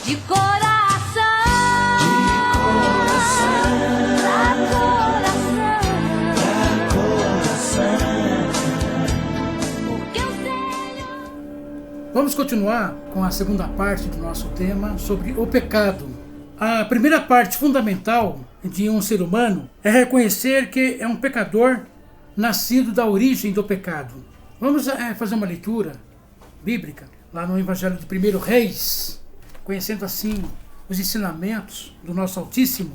de coração, pra coração, porque eu tenho. Vamos continuar com a segunda parte do nosso tema sobre o pecado. A primeira parte fundamental de um ser humano é reconhecer que é um pecador nascido da origem do pecado. Vamos fazer uma leitura bíblica lá no Evangelho de 1 Reis, conhecendo assim os ensinamentos do nosso Altíssimo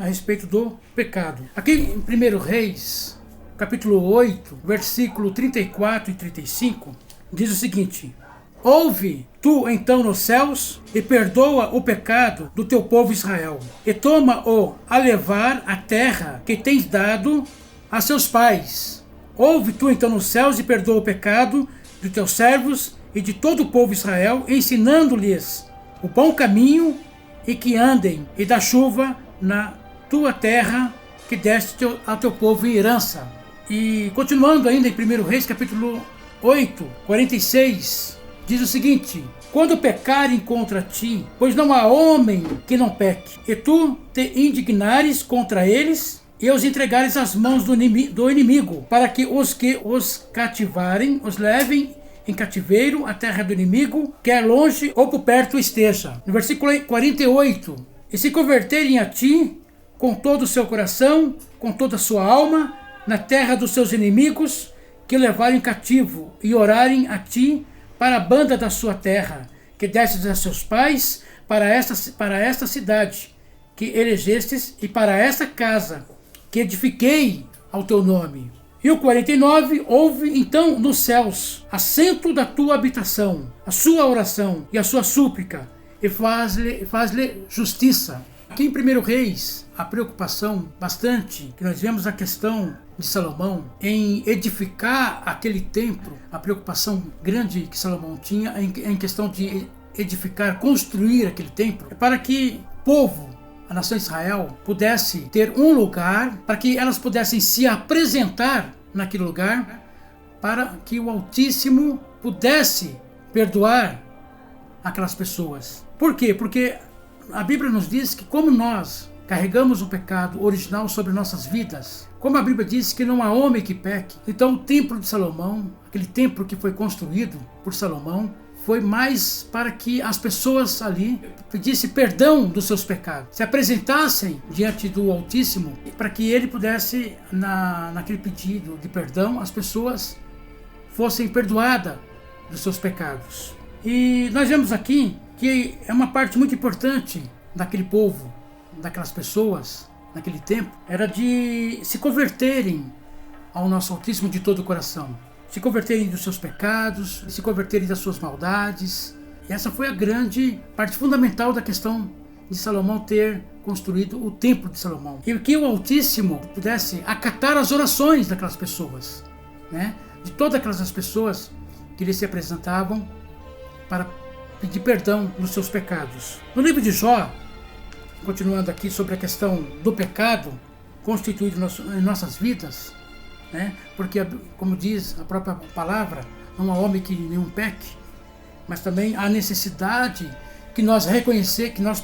a respeito do pecado. Aqui em 1 Reis, capítulo 8, versículo 34 e 35, diz o seguinte: ouve tu então nos céus e perdoa o pecado do teu povo Israel, e toma-o a levar a terra que tens dado a seus pais. Ouve tu então nos céus e perdoa o pecado de teus servos e de todo o povo Israel, ensinando-lhes o bom caminho, e que andem, e da chuva na tua terra que deste ao teu povo em herança. E continuando ainda em 1 Reis capítulo 8, 46, diz o seguinte: quando pecarem contra ti, pois não há homem que não peque, e tu te indignares contra eles, e os entregares às mãos do inimigo, para que os cativarem, os levem em cativeiro à terra do inimigo, quer longe ou por perto esteja. No versículo 48, e se converterem a ti com todo o seu coração, com toda a sua alma, na terra dos seus inimigos, que levarem cativo, e orarem a ti para a banda da sua terra, que destes a seus pais, para esta cidade que elegestes, e para esta casa que edifiquei ao teu nome. E o 49, ouve então nos céus, assento da tua habitação, a sua oração e a sua súplica, e faz-lhe justiça. Aqui em 1 Reis, a preocupação bastante, que nós vemos a questão de Salomão em edificar aquele templo, a preocupação grande que Salomão tinha em questão de edificar, construir aquele templo, é para que o povo, a nação de Israel, pudesse ter um lugar, para que elas pudessem se apresentar naquele lugar, para que o Altíssimo pudesse perdoar aquelas pessoas. Por quê? Porque a Bíblia nos diz que, como nós carregamos o pecado original sobre nossas vidas, como a Bíblia diz que não há homem que peque, então o templo de Salomão, aquele templo que foi construído por Salomão, foi mais para que as pessoas ali pedissem perdão dos seus pecados, se apresentassem diante do Altíssimo, para que ele pudesse, naquele pedido de perdão, as pessoas fossem perdoadas dos seus pecados. E nós vemos aqui que é uma parte muito importante daquele povo, daquelas pessoas, naquele tempo, era de se converterem ao nosso Altíssimo de todo o coração, se converterem dos seus pecados, se converterem das suas maldades. E essa foi a grande parte fundamental da questão de Salomão ter construído o templo de Salomão. E que o Altíssimo pudesse acatar as orações daquelas pessoas, né? De todas aquelas pessoas que lhe se apresentavam para pedir perdão dos seus pecados. No livro de Jó, continuando aqui sobre a questão do pecado constituído em nossas vidas, né? Porque, como diz a própria palavra, não há homem que nenhum peque, mas também há necessidade que nós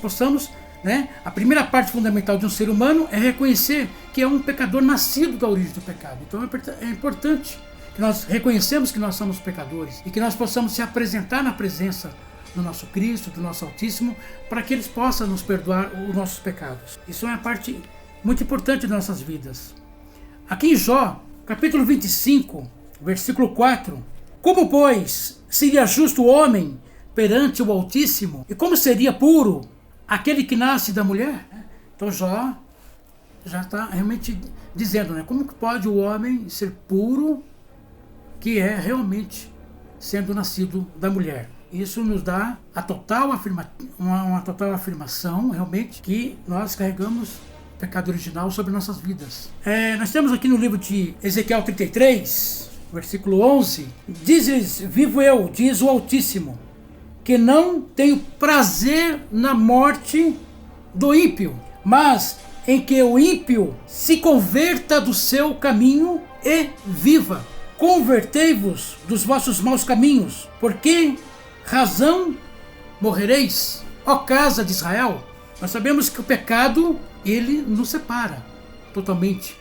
possamos, né? A primeira parte fundamental de um ser humano é reconhecer que é um pecador nascido da origem do pecado. Então é importante que nós reconhecemos que nós somos pecadores e que nós possamos se apresentar na presença do nosso Cristo, do nosso Altíssimo, para que eles possam nos perdoar os nossos pecados. Isso é uma parte muito importante das nossas vidas. Aqui em Jó, capítulo 25, versículo 4. Como, pois, seria justo o homem perante o Altíssimo? E como seria puro aquele que nasce da mulher? Então Jó já está realmente dizendo, né? Como que pode o homem ser puro, que é realmente sendo nascido da mulher? Isso nos dá uma total afirmação, realmente, que nós carregamos o pecado original sobre nossas vidas. Nós temos aqui no livro de Ezequiel 33, versículo 11, diz-lhes, vivo eu, diz o Altíssimo, que não tenho prazer na morte do ímpio, mas em que o ímpio se converta do seu caminho e viva. Convertei-vos dos vossos maus caminhos, porque razão morrereis, ó casa de Israel? Nós sabemos que o pecado, ele nos separa totalmente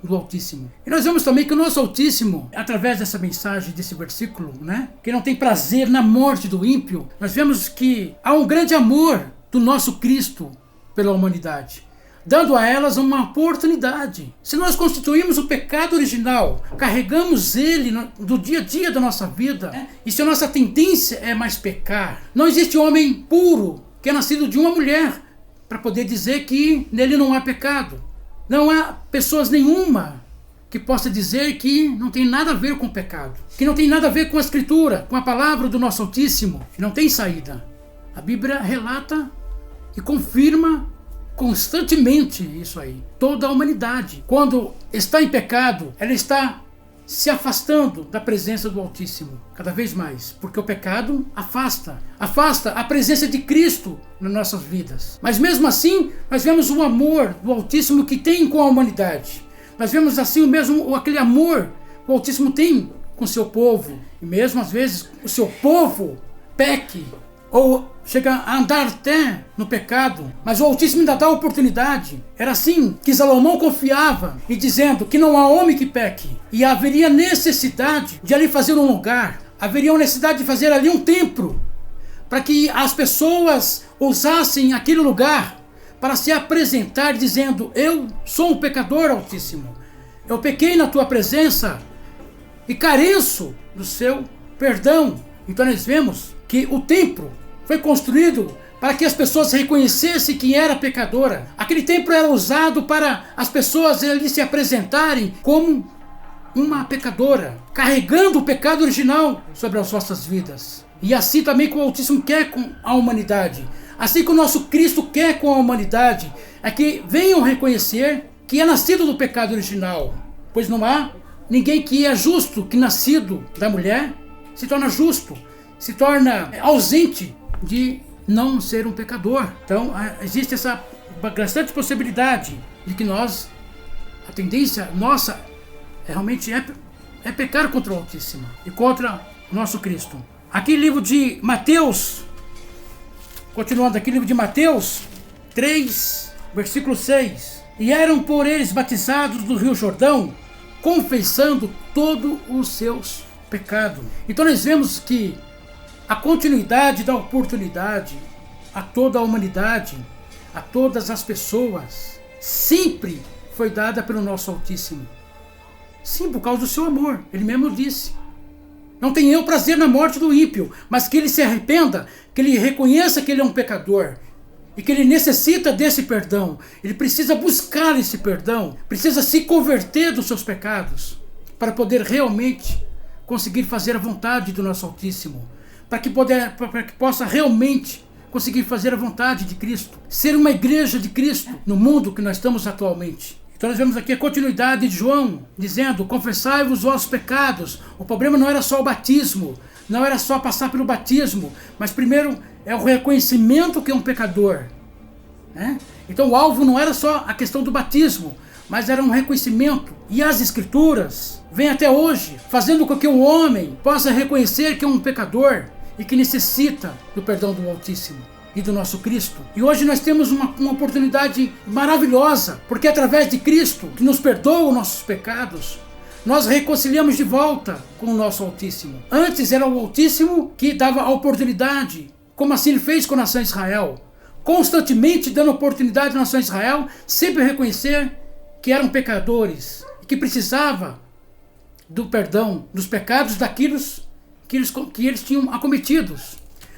do Altíssimo. E nós vemos também que o nosso Altíssimo, através dessa mensagem, desse versículo, né, que não tem prazer na morte do ímpio, nós vemos que há um grande amor do nosso Cristo pela humanidade, dando a elas uma oportunidade. Se nós constituímos o pecado original, carregamos ele do dia a dia da nossa vida, e se a nossa tendência é mais pecar, não existe homem puro que é nascido de uma mulher para poder dizer que nele não há pecado. Não há pessoas nenhuma que possa dizer que não tem nada a ver com o pecado, que não tem nada a ver com a Escritura, com a palavra do nosso Altíssimo, que não tem saída. A Bíblia relata e confirma constantemente isso aí. Toda a humanidade, quando está em pecado, ela está se afastando da presença do Altíssimo, cada vez mais, porque o pecado afasta a presença de Cristo nas nossas vidas. Mas mesmo assim, nós vemos o amor do Altíssimo que tem com a humanidade. Nós vemos assim aquele amor que o Altíssimo tem com o seu povo. E mesmo às vezes o seu povo peque, ou chega a andar até no pecado, mas o Altíssimo ainda dá a oportunidade. Era assim que Salomão confiava, e dizendo que não há homem que peque, e haveria necessidade de ali fazer um lugar, haveria necessidade de fazer ali um templo, para que as pessoas usassem aquele lugar para se apresentar dizendo: eu sou um pecador, Altíssimo, eu pequei na tua presença e careço do seu perdão. Então nós vemos que o templo foi construído para que as pessoas reconhecessem que era pecadora. Aquele templo era usado para as pessoas ali se apresentarem como uma pecadora, carregando o pecado original sobre as nossas vidas. E assim também que o Altíssimo quer com a humanidade, assim que o nosso Cristo quer com a humanidade, é que venham reconhecer que é nascido do pecado original, pois não há ninguém que é justo, que nascido da mulher se torna justo, se torna ausente de não ser um pecador. Então existe essa bastante possibilidade de que a tendência nossa realmente é pecar contra o Altíssimo e contra o nosso Cristo. Aqui livro de Mateus, continuando aqui, livro de Mateus 3, versículo 6. E eram por eles batizados do rio Jordão, confessando todos os seus pecados. Então nós vemos que a continuidade da oportunidade a toda a humanidade, a todas as pessoas, sempre foi dada pelo nosso Altíssimo. Sim, por causa do seu amor. Ele mesmo disse: não tenho eu prazer na morte do ímpio, mas que ele se arrependa, que ele reconheça que ele é um pecador e que ele necessita desse perdão. Ele precisa buscar esse perdão, precisa se converter dos seus pecados para poder realmente conseguir fazer a vontade do nosso Altíssimo, para que possa realmente conseguir fazer a vontade de Cristo, ser uma igreja de Cristo no mundo que nós estamos atualmente. Então nós vemos aqui a continuidade de João, dizendo: confessai-vos os vossos pecados. O problema não era só o batismo, não era só passar pelo batismo, mas primeiro é o reconhecimento que é um pecador, né? Então o alvo não era só a questão do batismo, mas era um reconhecimento. E as Escrituras vêm até hoje, fazendo com que o homem possa reconhecer que é um pecador e que necessita do perdão do Altíssimo e do nosso Cristo. E hoje nós temos uma oportunidade maravilhosa, porque através de Cristo, que nos perdoa os nossos pecados, nós reconciliamos de volta com o nosso Altíssimo. Antes era o Altíssimo que dava a oportunidade, como assim ele fez com a nação de Israel, constantemente dando oportunidade à nação de Israel, sempre reconhecer que eram pecadores e que precisava do perdão dos pecados daqueles que eles tinham acometidos.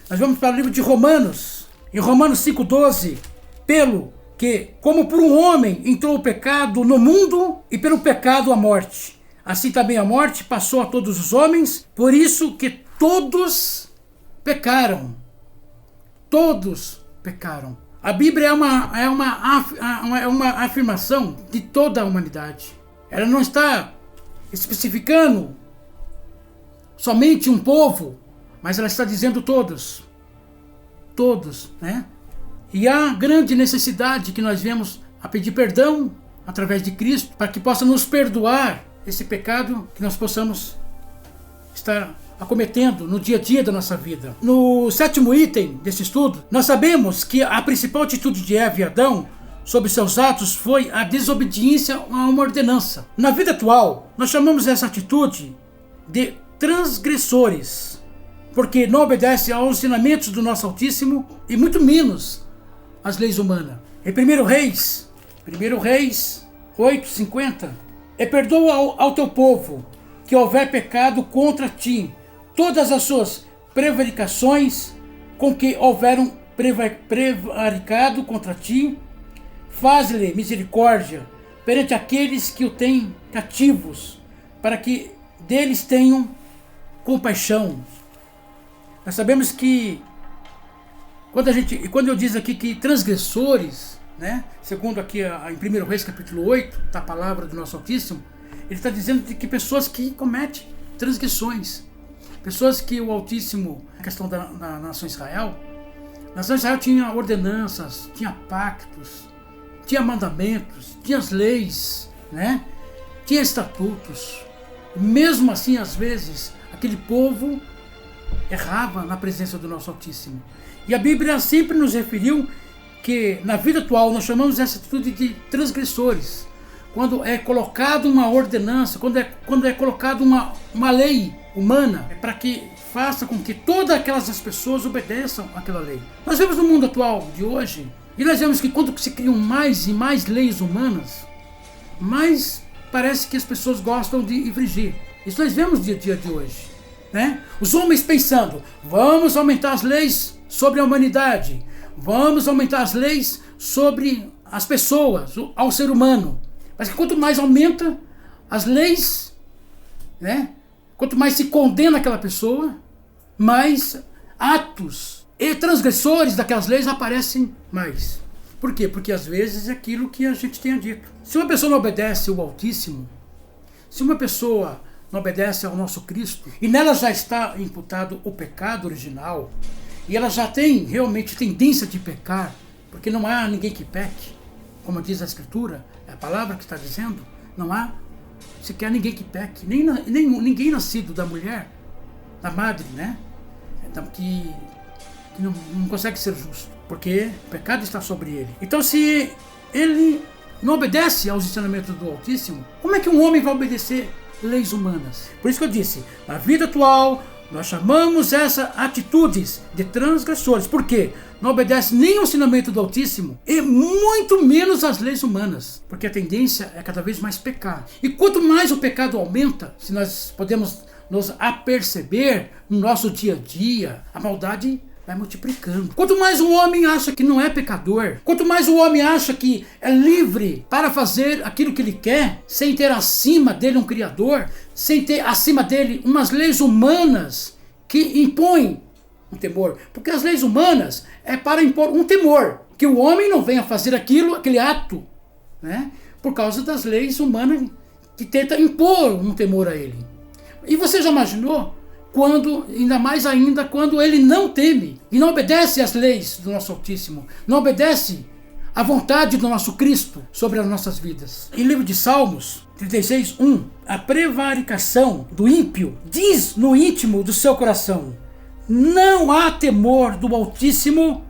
Nós vamos para o livro de Romanos, em Romanos 5,12, pelo que, como por um homem entrou o pecado no mundo, e pelo pecado a morte, assim também a morte passou a todos os homens, por isso que todos pecaram. Todos pecaram. A Bíblia é uma afirmação de toda a humanidade. Ela não está especificando somente um povo, mas ela está dizendo todos. Todos, né? E há grande necessidade que nós vemos a pedir perdão através de Cristo, para que possa nos perdoar esse pecado, que nós possamos estar acometendo no dia a dia da nossa vida. No 7º item desse estudo, nós sabemos que a principal atitude de Eva e Adão sobre seus atos foi a desobediência a uma ordenança. Na vida atual, nós chamamos essa atitude de transgressores, porque não obedece aos ensinamentos do nosso Altíssimo e muito menos às leis humanas. Em 1 Reis 8:50, perdoa ao teu povo que houver pecado contra ti, todas as suas prevaricações com que houveram prevaricado contra ti, faz-lhe misericórdia perante aqueles que o têm cativos, para que deles tenham compaixão. Nós sabemos que quando eu diz aqui que transgressores, né, segundo aqui em 1 Reis capítulo 8, da palavra do nosso Altíssimo, ele está dizendo de que pessoas que cometem transgressões, pessoas que o Altíssimo, a questão da nação Israel, a nação Israel tinha ordenanças, tinha pactos, tinha mandamentos, tinha as leis, né, tinha estatutos. Mesmo assim, às vezes, aquele povo errava na presença do nosso Altíssimo. E a Bíblia sempre nos referiu que na vida atual nós chamamos essa atitude de transgressores. Quando é colocado uma ordenança, quando é colocado uma lei humana, é para que faça com que todas aquelas pessoas obedeçam àquela lei. Nós vemos no mundo atual de hoje, e nós vemos que quando se criam mais e mais leis humanas, mais parece que as pessoas gostam de infringir. Isso nós vemos no dia a dia de hoje, né? Os homens pensando, vamos aumentar as leis sobre a humanidade, vamos aumentar as leis sobre as pessoas, ao ser humano. Mas que quanto mais aumenta as leis, né? Quanto mais se condena aquela pessoa, mais atos e transgressores daquelas leis aparecem mais. Por quê? Porque às vezes é aquilo que a gente tenha dito. Se uma pessoa não obedece ao Altíssimo, se uma pessoa não obedece ao nosso Cristo, e nela já está imputado o pecado original, e ela já tem realmente tendência de pecar, porque não há ninguém que peque, como diz a Escritura, é a palavra que está dizendo, não há sequer ninguém que peque, ninguém nascido da mulher, da madre, né? Então, que não consegue ser justo, porque o pecado está sobre ele. Então, se ele não obedece aos ensinamentos do Altíssimo, como é que um homem vai obedecer leis humanas? Por isso que eu disse, na vida atual, nós chamamos essas atitudes de transgressores. Por quê? Não obedece nem ao ensinamento do Altíssimo e muito menos às leis humanas, porque a tendência é cada vez mais pecar. E quanto mais o pecado aumenta, se nós podemos nos aperceber no nosso dia a dia, a maldade vai multiplicando. Quanto mais o homem acha que não é pecador, quanto mais o homem acha que é livre para fazer aquilo que ele quer, sem ter acima dele um Criador, sem ter acima dele umas leis humanas que impõem um temor. Porque as leis humanas é para impor um temor, que o homem não venha fazer aquele ato, né, por causa das leis humanas que tentam impor um temor a ele. E você já imaginou? Ainda mais ainda quando ele não teme e não obedece às leis do nosso Altíssimo, não obedece à vontade do nosso Cristo sobre as nossas vidas. Em livro de Salmos 36:1, a prevaricação do ímpio diz no íntimo do seu coração: não há temor do Altíssimo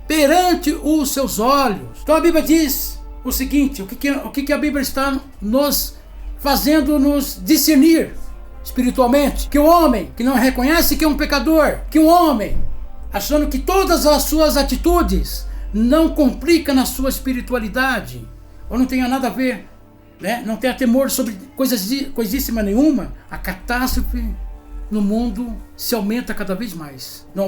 perante os seus olhos. Então a Bíblia diz o seguinte, o que a Bíblia está nos fazendo nos discernir espiritualmente, que o homem que não reconhece que é um pecador, que o homem achando que todas as suas atitudes não complicam na sua espiritualidade, ou não tenha nada a ver, né? Não tenha temor sobre coisíssima nenhuma, a catástrofe no mundo se aumenta cada vez mais. Não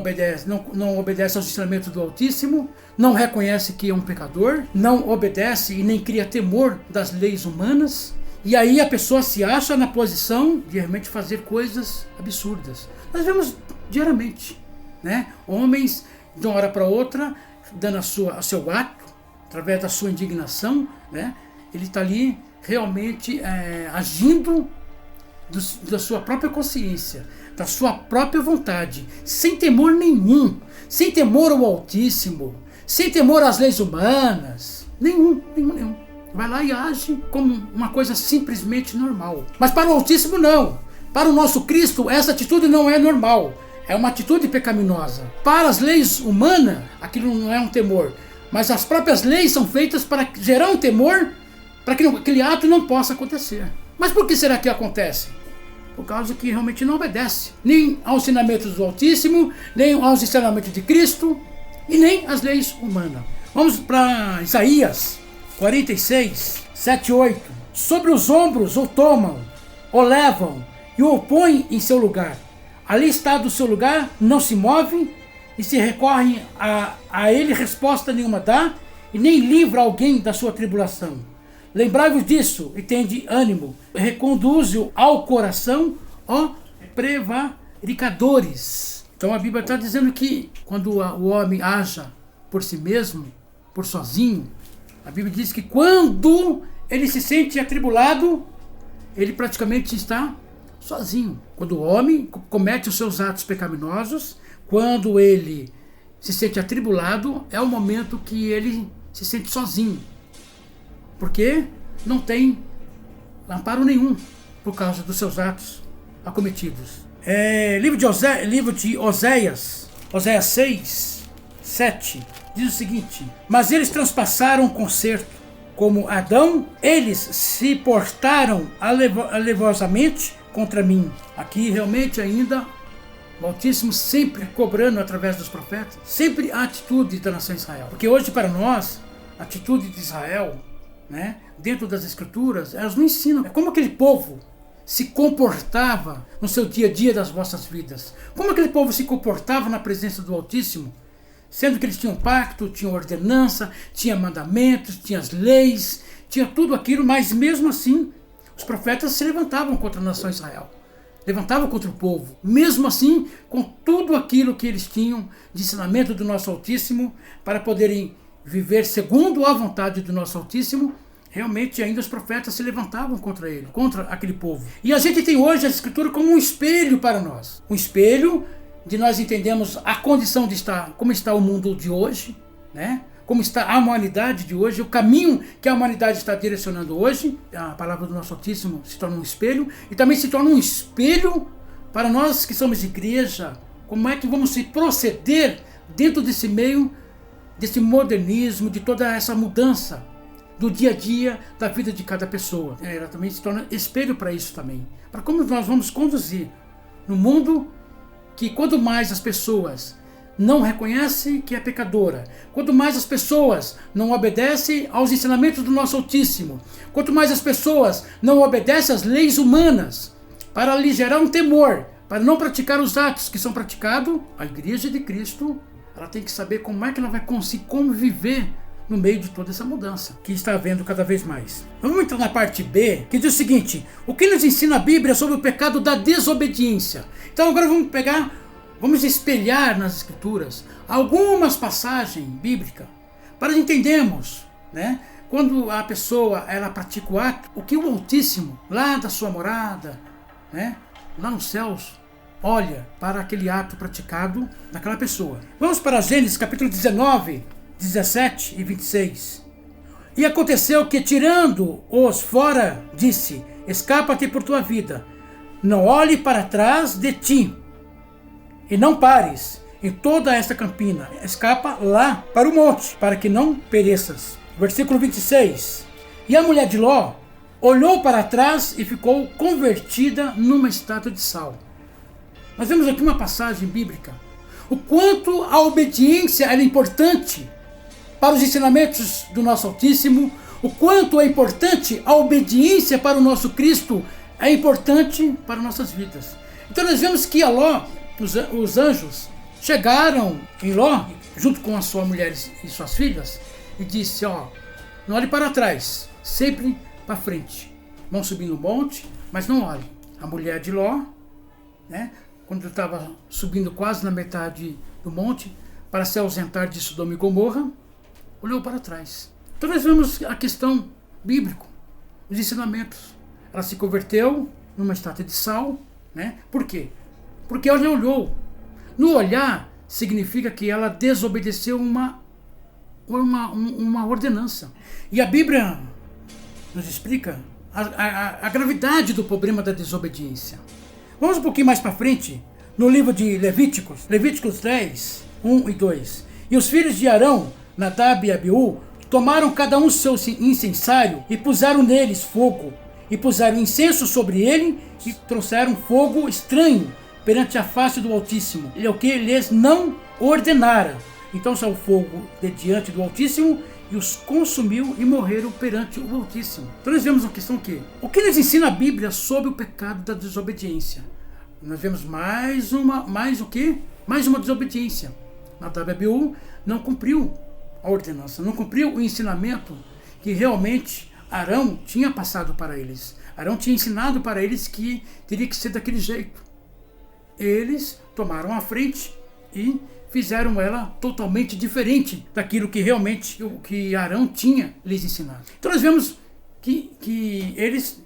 obedece aos ensinamentos do Altíssimo, não reconhece que é um pecador, não obedece e nem cria temor das leis humanas. E aí a pessoa se acha na posição de realmente fazer coisas absurdas. Nós vemos diariamente, né? Homens de uma hora para outra dando a seu ato, através da sua indignação, né? Ele está ali realmente agindo da sua própria consciência, da sua própria vontade, sem temor nenhum, sem temor ao Altíssimo, sem temor às leis humanas, nenhum. Vai lá e age como uma coisa simplesmente normal. Mas para o Altíssimo não. Para o nosso Cristo, essa atitude não é normal, é uma atitude pecaminosa. Para as leis humanas, aquilo não é um temor, mas as próprias leis são feitas para gerar um temor, para que aquele ato não possa acontecer. Mas por que será que acontece? Por causa que realmente não obedece nem aos ensinamentos do Altíssimo, nem aos ensinamentos de Cristo e nem às leis humanas. Vamos para Isaías 46, 7 e 8. Sobre os ombros o tomam, o levam e o põem em seu lugar. Ali está do seu lugar, não se move, e se recorrem a ele, resposta nenhuma dá, e nem livra alguém da sua tribulação. Lembrai-vos disso e tende ânimo, reconduze-o ao coração, ó prevaricadores. Então a Bíblia está dizendo que quando o homem haja por si mesmo, por sozinho, a Bíblia diz que quando ele se sente atribulado, ele praticamente está sozinho. Quando o homem comete os seus atos pecaminosos, quando ele se sente atribulado, é o momento que ele se sente sozinho. Porque não tem amparo nenhum por causa dos seus atos acometidos. Livro de Oséias 6, 7, diz o seguinte: mas eles transpassaram o concerto, como Adão, eles se portaram alevosamente contra mim. Aqui realmente ainda o Altíssimo sempre cobrando através dos profetas, sempre a atitude da nação Israel. Porque hoje para nós, a atitude de Israel, dentro das Escrituras, elas não ensinam. É como aquele povo se comportava no seu dia a dia das vossas vidas. Como aquele povo se comportava na presença do Altíssimo, sendo que eles tinham pacto, tinham ordenança, tinham mandamentos, tinham as leis, tinha tudo aquilo, mas mesmo assim os profetas se levantavam contra a nação Israel, levantavam contra o povo, mesmo assim com tudo aquilo que eles tinham de ensinamento do nosso Altíssimo para poderem viver segundo a vontade do nosso Altíssimo. Realmente ainda os profetas se levantavam contra ele, contra aquele povo. E a gente tem hoje a Escritura como um espelho para nós. Um espelho de nós entendemos a condição de estar, como está o mundo de hoje, como está a humanidade de hoje, o caminho que a humanidade está direcionando hoje. A palavra do nosso Altíssimo se torna um espelho e também se torna um espelho para nós que somos igreja. Como é que vamos se proceder dentro desse meio, desse modernismo, de toda essa mudança do dia a dia da vida de cada pessoa. Ela também se torna espelho para isso também, para como nós vamos conduzir no mundo que quanto mais as pessoas não reconhecem que é pecadora, quanto mais as pessoas não obedecem aos ensinamentos do nosso Altíssimo, quanto mais as pessoas não obedecem às leis humanas, para lhe gerar um temor, para não praticar os atos que são praticados, a Igreja de Cristo, ela tem que saber como é que ela vai conseguir conviver no meio de toda essa mudança que está havendo cada vez mais. Vamos entrar na parte B, que diz o seguinte: o que nos ensina a Bíblia sobre o pecado da desobediência. Então agora vamos espelhar nas Escrituras algumas passagens bíblicas para entendermos, quando a pessoa ela pratica o ato, o que o Altíssimo, lá da sua morada, lá nos céus, olha para aquele ato praticado daquela pessoa. Vamos para Gênesis capítulo 19, 17 e 26. E aconteceu que, tirando-os fora, disse: escapa-te por tua vida, não olhe para trás de ti, e não pares em toda esta campina, escapa lá para o monte, para que não pereças. Versículo 26. E a mulher de Ló olhou para trás e ficou convertida numa estátua de sal. Nós vemos aqui uma passagem bíblica, o quanto a obediência é importante para os ensinamentos do nosso Altíssimo, o quanto é importante a obediência para o nosso Cristo, é importante para nossas vidas. Então nós vemos que a Ló, os anjos, chegaram em Ló, junto com a sua mulher e suas filhas, e disse: não olhe para trás, sempre para frente. Vão subir no monte, mas não olhe. A mulher de Ló, quando estava subindo quase na metade do monte, para se ausentar de Sodoma e Gomorra, olhou para trás. Então nós vemos a questão bíblica, os ensinamentos. Ela se converteu numa estátua de sal, Por quê? Porque ela olhou. No olhar significa que ela desobedeceu uma ordenança. E a Bíblia nos explica a gravidade do problema da desobediência. Vamos um pouquinho mais para frente, no livro de Levíticos, Levíticos 10, 1 e 2. E os filhos de Arão, Nadab e Abiú, tomaram cada um seu incensário e puseram neles fogo, e puseram incenso sobre ele e trouxeram fogo estranho perante a face do Altíssimo, o que lhes não ordenara. Então saiu fogo de diante do Altíssimo e os consumiu e morreram perante o Altíssimo. Então nós vemos uma questão que o que nos ensina a Bíblia sobre o pecado da desobediência? Nós vemos mais uma desobediência. Nadab e Abiú não cumpriu a ordenança, não cumpriu o ensinamento que realmente Arão tinha passado para eles. Arão tinha ensinado para eles que teria que ser daquele jeito. Eles tomaram a frente e fizeram ela totalmente diferente daquilo que realmente o que Arão tinha lhes ensinado. Então nós vemos que eles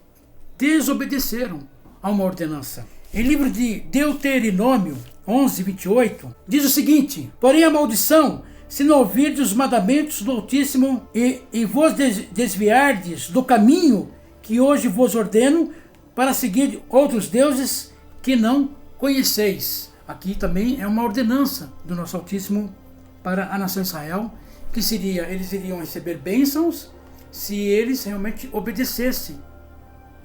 desobedeceram a uma ordenança. Em livro de Deuteronômio 11, 28, diz o seguinte: porém a maldição, se não ouvirdes os mandamentos do Altíssimo e vos desviardes do caminho que hoje vos ordeno, para seguir outros deuses que não conheceis. Aqui também é uma ordenança do nosso Altíssimo para a nação Israel, que seria, eles iriam receber bênçãos se eles realmente obedecessem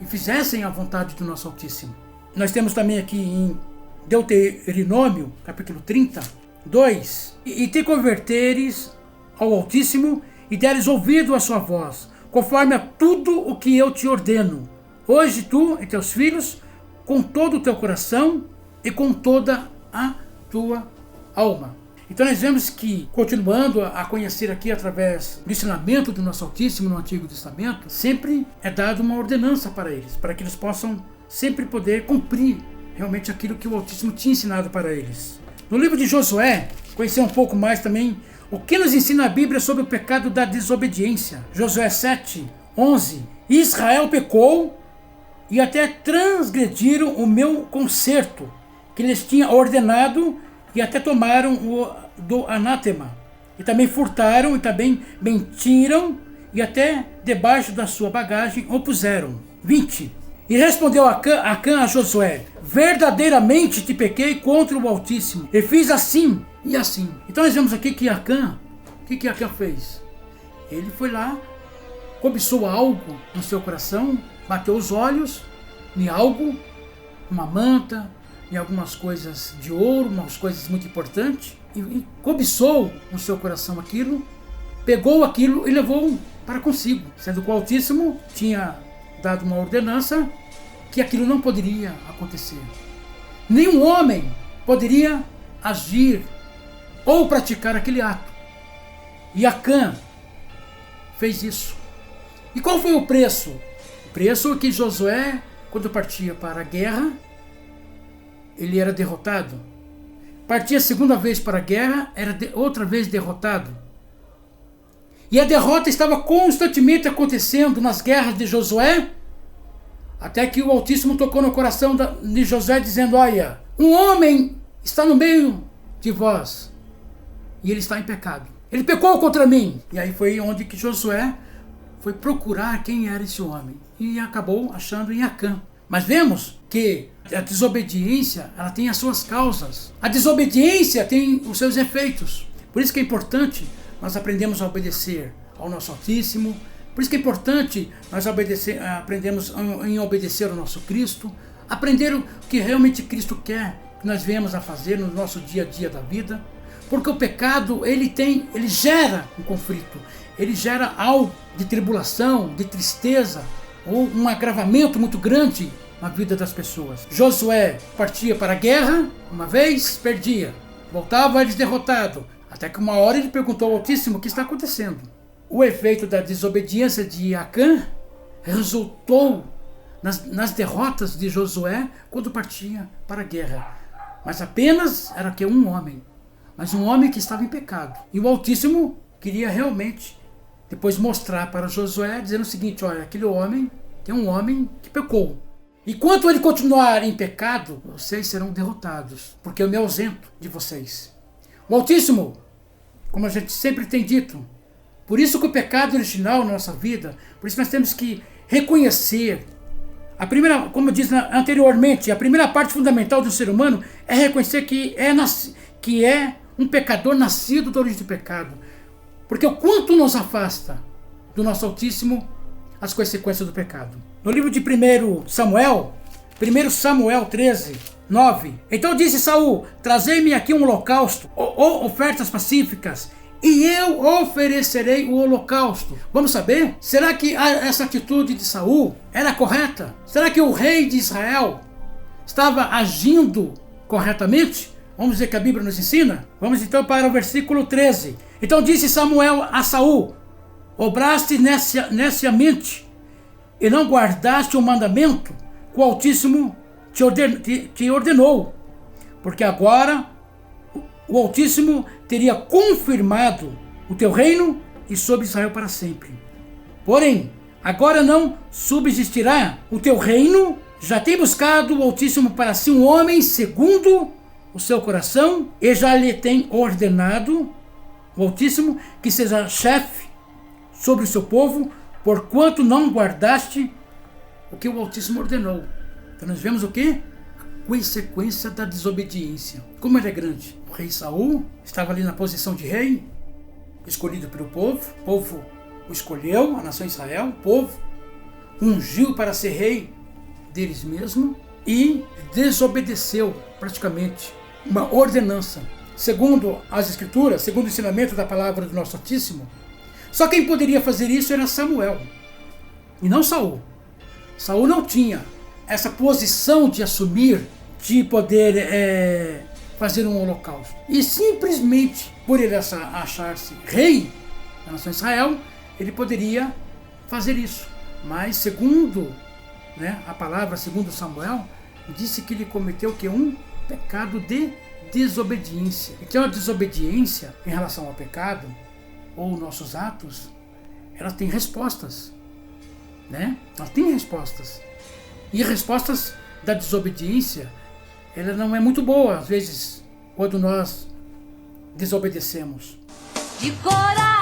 e fizessem a vontade do nosso Altíssimo. Nós temos também aqui em Deuteronômio, capítulo 30, 2, e te converteres ao Altíssimo e deres ouvido à sua voz, conforme a tudo o que eu te ordeno, hoje tu e teus filhos, com todo o teu coração e com toda a tua alma. Então nós vemos que, continuando a conhecer aqui através do ensinamento do nosso Altíssimo no Antigo Testamento, sempre é dado uma ordenança para que eles possam sempre poder cumprir realmente aquilo que o Altíssimo tinha ensinado para eles. No livro de Josué, conhecer um pouco mais também o que nos ensina a Bíblia sobre o pecado da desobediência. Josué 7, 11. Israel pecou e até transgrediram o meu concerto, que lhes tinha ordenado, e até tomaram o do anátema. E também furtaram, e também mentiram, e até debaixo da sua bagagem o puseram. 20. E respondeu Acã a Josué: verdadeiramente te pequei contra o Altíssimo, e fiz assim e assim. Então nós vemos aqui que Acã, o que Acã fez? Ele foi lá, cobiçou algo no seu coração, bateu os olhos em algo, uma manta, em algumas coisas de ouro, umas coisas muito importantes, e cobiçou no seu coração aquilo, pegou aquilo e levou para consigo, sendo que o Altíssimo tinha dado uma ordenança que aquilo não poderia acontecer. Nenhum homem poderia agir ou praticar aquele ato. E Acã fez isso. E qual foi o preço? O preço é que Josué, quando partia para a guerra, ele era derrotado. Partia a segunda vez para a guerra, era outra vez derrotado. E a derrota estava constantemente acontecendo nas guerras de Josué, até que o Altíssimo tocou no coração de Josué, dizendo: olha, um homem está no meio de vós, e ele está em pecado. Ele pecou contra mim. E aí foi onde que Josué foi procurar quem era esse homem, e acabou achando em Acã. Mas vemos que a desobediência, ela tem as suas causas. A desobediência tem os seus efeitos. Por isso que é importante nós aprendemos a obedecer ao nosso Altíssimo. Por isso que é importante nós aprendemos em obedecer ao nosso Cristo. Aprender o que realmente Cristo quer que nós venhamos a fazer no nosso dia a dia da vida. Porque o pecado, ele gera um conflito. Ele gera algo de tribulação, de tristeza, ou um agravamento muito grande na vida das pessoas. Josué partia para a guerra, uma vez, perdia. Voltava eles derrotado. Até que uma hora ele perguntou ao Altíssimo: o que está acontecendo? O efeito da desobediência de Acã resultou nas derrotas de Josué quando partia para a guerra. Mas apenas era que um homem. Mas um homem que estava em pecado. E o Altíssimo queria realmente depois mostrar para Josué, dizendo o seguinte: olha, aquele homem tem um homem que pecou. Enquanto ele continuar em pecado, vocês serão derrotados, porque eu me ausento de vocês. O Altíssimo, como a gente sempre tem dito, por isso que o pecado original na nossa vida, por isso nós temos que reconhecer A primeira, como eu disse anteriormente, a primeira parte fundamental do ser humano é reconhecer que é um pecador nascido da origem do pecado. Porque o quanto nos afasta do nosso Altíssimo as consequências do pecado. No livro de 1 Samuel 13, 9. Então disse Saul: trazei-me aqui um holocausto, ou ofertas pacíficas, e eu oferecerei o holocausto. Vamos saber? Será que essa atitude de Saul era correta? Será que o rei de Israel estava agindo corretamente? Vamos ver que a Bíblia nos ensina? Vamos então para o versículo 13. Então disse Samuel a Saul: obraste neciamente e não guardaste o mandamento que o Altíssimo te ordenou, porque agora o Altíssimo teria confirmado o teu reino e sobre Israel para sempre. Porém, agora não subsistirá o teu reino, já tem buscado o Altíssimo para si um homem segundo o seu coração, e já lhe tem ordenado o Altíssimo que seja chefe sobre o seu povo, porquanto não guardaste o que o Altíssimo ordenou. Então nós vemos o quê? A consequência da desobediência. Como ela é grande. O rei Saul estava ali na posição de rei, escolhido pelo povo. O povo o escolheu, a nação Israel. O povo ungiu para ser rei deles mesmo e desobedeceu praticamente uma ordenança. Segundo as Escrituras, segundo o ensinamento da palavra do nosso Altíssimo, só quem poderia fazer isso era Samuel e não Saul. Saul não tinha essa posição de assumir, de poder fazer um holocausto. E simplesmente por ele achar-se rei da nação Israel, ele poderia fazer isso. Mas segundo a palavra, segundo Samuel, disse que ele cometeu um pecado de desobediência. Então a desobediência em relação ao pecado, ou nossos atos, ela tem respostas. Ela tem respostas. E respostas da desobediência, ela não é muito boa, às vezes, quando nós desobedecemos. De coração